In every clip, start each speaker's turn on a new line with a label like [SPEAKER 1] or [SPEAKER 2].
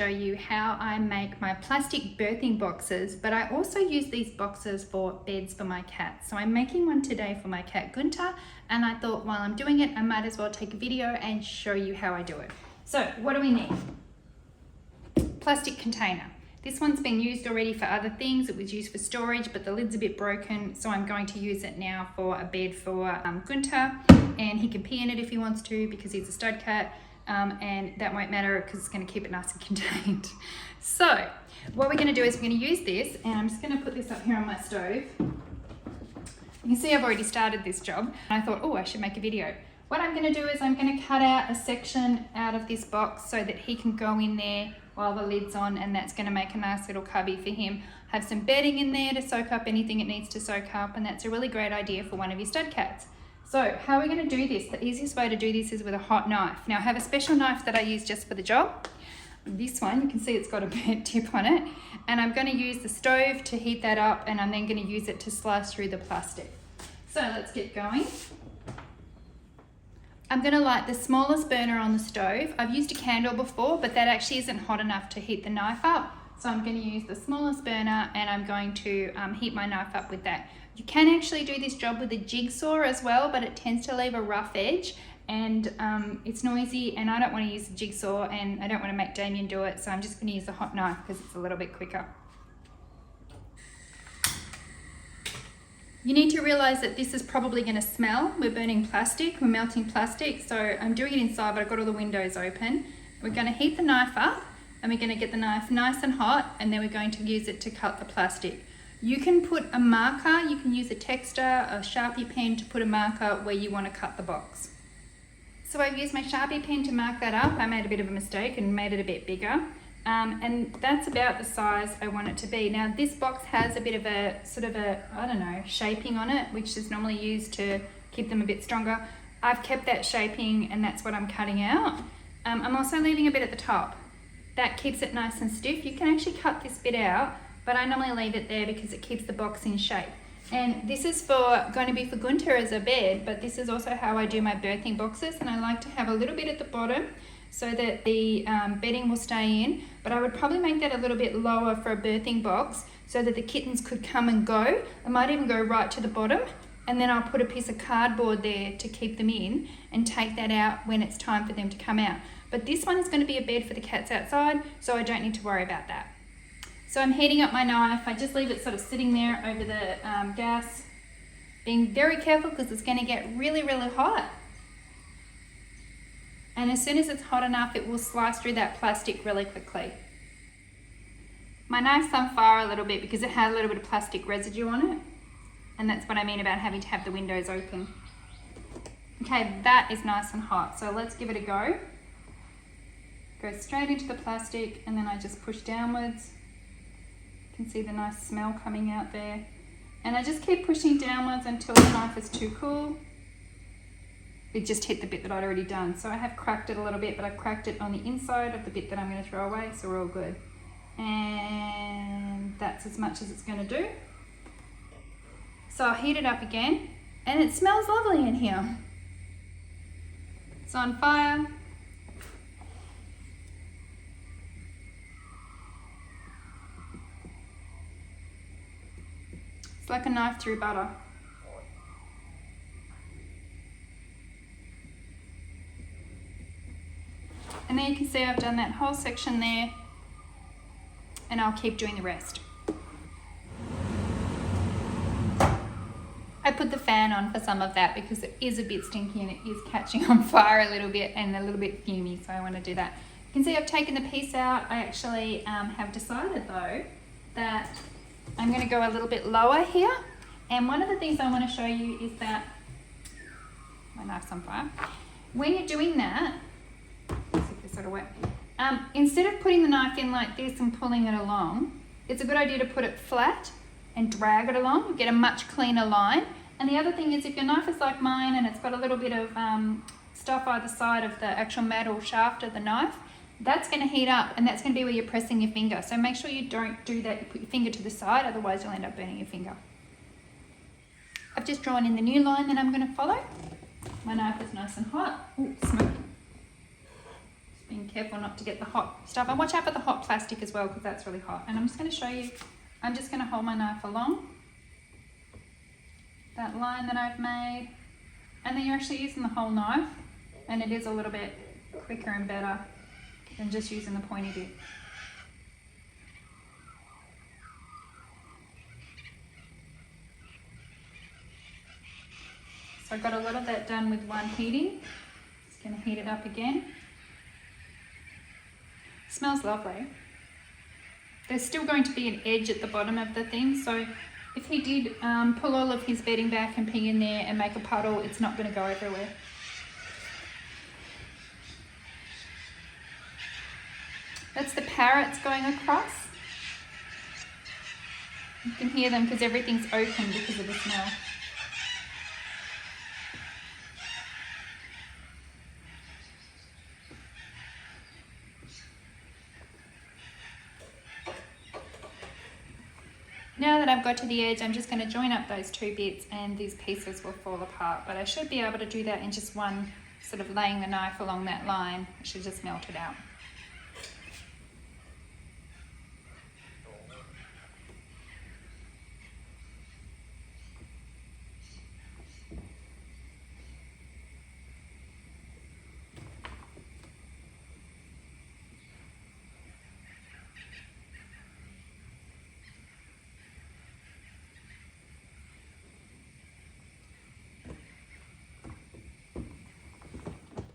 [SPEAKER 1] show you how I make my plastic birthing boxes, but I also use these boxes for beds for my cat. So I'm making one today for my cat Gunter, and I thought while I'm doing it, I might as well take a video and show you how I do it. So what do we need? Plastic container. This one's been used already for other things. It was used for storage, but the lid's a bit broken, so I'm going to use it now for a bed for Gunter, and he can pee in it if he wants to because he's a stud cat. And that won't matter because it's going to keep it nice and contained. So what we're going to do is we're going to use this, and I'm just going to put this up here on my stove. You can see I've already started this job, and I thought, oh, I should make a video. What I'm going to do is I'm going to cut out a section out of this box so that he can go in there while the lid's on, and that's going to make a nice little cubby for him. Have some bedding in there to soak up anything it needs to soak up, and that's a really great idea for one of your stud cats. So how are we going to do this? The easiest way to do this is with a hot knife. Now I have a special knife that I use just for the job. This one, you can see it's got a bent tip on it, and I'm going to use the stove to heat that up, and I'm then going to use it to slice through the plastic. So let's get going. I'm going to light the smallest burner on the stove. I've used a candle before, but that actually isn't hot enough to heat the knife up. So I'm going to use the smallest burner, and I'm going to heat my knife up with that. You can actually do this job with a jigsaw as well, but it tends to leave a rough edge, and it's noisy, and I don't want to use a jigsaw, and I don't want to make Damien do it, so I'm just going to use a hot knife because it's a little bit quicker. You need to realize that this is probably going to smell. We're burning plastic, we're melting plastic, so I'm doing it inside, but I've got all the windows open. We're going to heat the knife up, and we're going to get the knife nice and hot, and then we're going to use it to cut the plastic. You can put a marker, you can use a texter, a Sharpie pen to put a marker where you want to cut the box. So I've used my Sharpie pen to mark that up. I made a bit of a mistake and made it a bit bigger. And that's about the size I want it to be. Now this box has a bit of a sort of a, I don't know, shaping on it, which is normally used to keep them a bit stronger. I've kept that shaping, and that's what I'm cutting out. I'm also leaving a bit at the top. That keeps it nice and stiff. You can actually cut this bit out, but I normally leave it there because it keeps the box in shape. And this is going to be for Gunter as a bed, but this is also how I do my birthing boxes, and I like to have a little bit at the bottom so that the bedding will stay in, but I would probably make that a little bit lower for a birthing box so that the kittens could come and go. I might even go right to the bottom, and then I'll put a piece of cardboard there to keep them in and take that out when it's time for them to come out. But this one is going to be a bed for the cats outside, so I don't need to worry about that. So I'm heating up my knife. I just leave it sort of sitting there over the gas, being very careful because it's going to get really, really hot. And as soon as it's hot enough, it will slice through that plastic really quickly. My knife's on fire a little bit because it had a little bit of plastic residue on it. And that's what I mean about having to have the windows open. Okay, that is nice and hot. So let's give it a go. Go straight into the plastic, and then I just push downwards. You can see the nice smell coming out there. And I just keep pushing downwards until the knife is too cool. It just hit the bit that I'd already done. So I have cracked it a little bit, but I've cracked it on the inside of the bit that I'm going to throw away, so we're all good. And that's as much as it's going to do. So I'll heat it up again, and it smells lovely in here. It's on fire. It's like a knife through butter. And there you can see I've done that whole section there, and I'll keep doing the rest. I put the fan on for some of that because it is a bit stinky and it is catching on fire a little bit and a little bit fumy, so I want to do that. You can see I've taken the piece out. I actually have decided though that I'm going to go a little bit lower here, and one of the things I want to show you is that my knife's on fire. When you're doing that, sort of wet. Instead of putting the knife in like this and pulling it along, it's a good idea to put it flat and drag it along. You get a much cleaner line. And the other thing is, if your knife is like mine and it's got a little bit of stuff either side of the actual metal shaft of the knife, that's going to heat up, and that's going to be where you're pressing your finger. So make sure you don't do that. You put your finger to the side, otherwise you'll end up burning your finger. I've just drawn in the new line that I'm going to follow. My knife is nice and hot. Ooh, smoky. Just being careful not to get the hot stuff. And watch out for the hot plastic as well, because that's really hot. And I'm just going to show you, I'm just going to hold my knife along that line that I've made, and then you're actually using the whole knife, and it is a little bit quicker and better than just using the pointy bit. So I got a lot of that done with one heating. Just going to heat it up again. Smells lovely. There's still going to be an edge at the bottom of the thing, so if he did pull all of his bedding back and pee in there and make a puddle, it's not going to go everywhere. That's the parrots going across. You can hear them because everything's open because of the smell. Now that I've got to the edge, I'm just going to join up those two bits and these pieces will fall apart. But I should be able to do that in just one, sort of laying the knife along that line. I should just melt it out.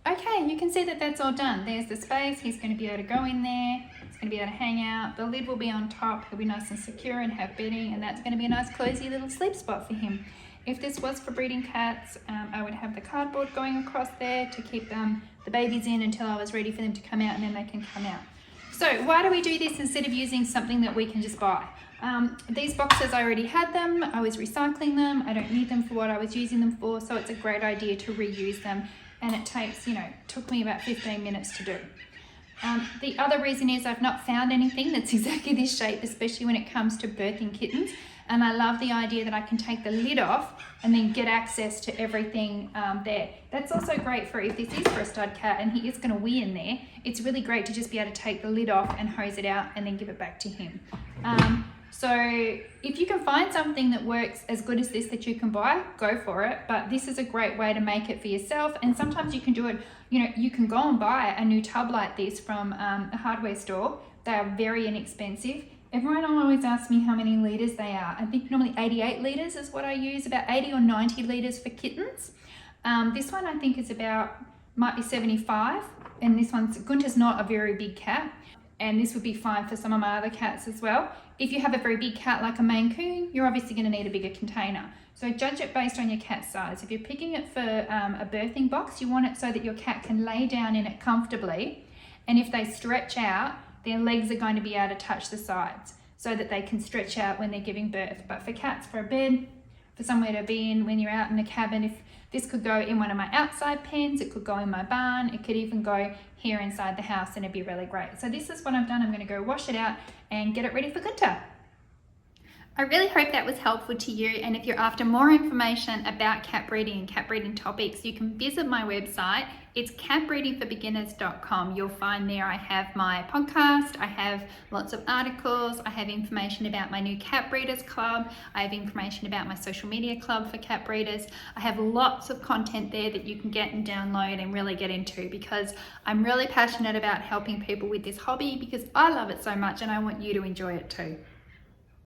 [SPEAKER 1] Okay, you can see that that's all done. There's the space. He's going to be able to go in there. He's going to be able to hang out. The lid will be on top. He'll be nice and secure and have bedding, and that's going to be a nice cozy little sleep spot for him. If this was for breeding cats, I would have the cardboard going across there to keep the babies in until I was ready for them to come out, and then they can come out. So why do we do this instead of using something that we can just buy? These boxes, I already had them. I was recycling them. I don't need them for what I was using them for, so it's a great idea to reuse them. And it takes, took me about 15 minutes to do. The other reason is I've not found anything that's exactly this shape, especially when it comes to birthing kittens. And I love the idea that I can take the lid off and then get access to everything there. That's also great for if this is for a stud cat and he is going to wee in there. It's really great to just be able to take the lid off and hose it out and then give it back to him. So if you can find something that works as good as this that you can buy, go for it. But this is a great way to make it for yourself. And sometimes you can do it, you can go and buy a new tub like this from a hardware store. They are very inexpensive. Everyone always asks me how many litres they are. I think normally 88 litres is what I use, about 80 or 90 litres for kittens. This one I think is might be 75. And this one's, Gunter's not a very big cat. And this would be fine for some of my other cats as well. If you have a very big cat like a Maine Coon, you're obviously going to need a bigger container. So judge it based on your cat's size. If you're picking it for a birthing box, you want it so that your cat can lay down in it comfortably. And if they stretch out, their legs are going to be able to touch the sides so that they can stretch out when they're giving birth. But for cats, for a bed, for somewhere to be in when you're out in the cabin, if this could go in one of my outside pens, it could go in my barn, it could even go here inside the house, and it'd be really great. So this is what I've done. I'm going to go wash it out and get it ready for Gunter. I really hope that was helpful to you, and if you're after more information about cat breeding and cat breeding topics, you can visit my website. It's catbreedingforbeginners.com. You'll find there I have my podcast, I have lots of articles, I have information about my new cat breeders club, I have information about my social media club for cat breeders. I have lots of content there that you can get and download and really get into, because I'm really passionate about helping people with this hobby because I love it so much and I want you to enjoy it too.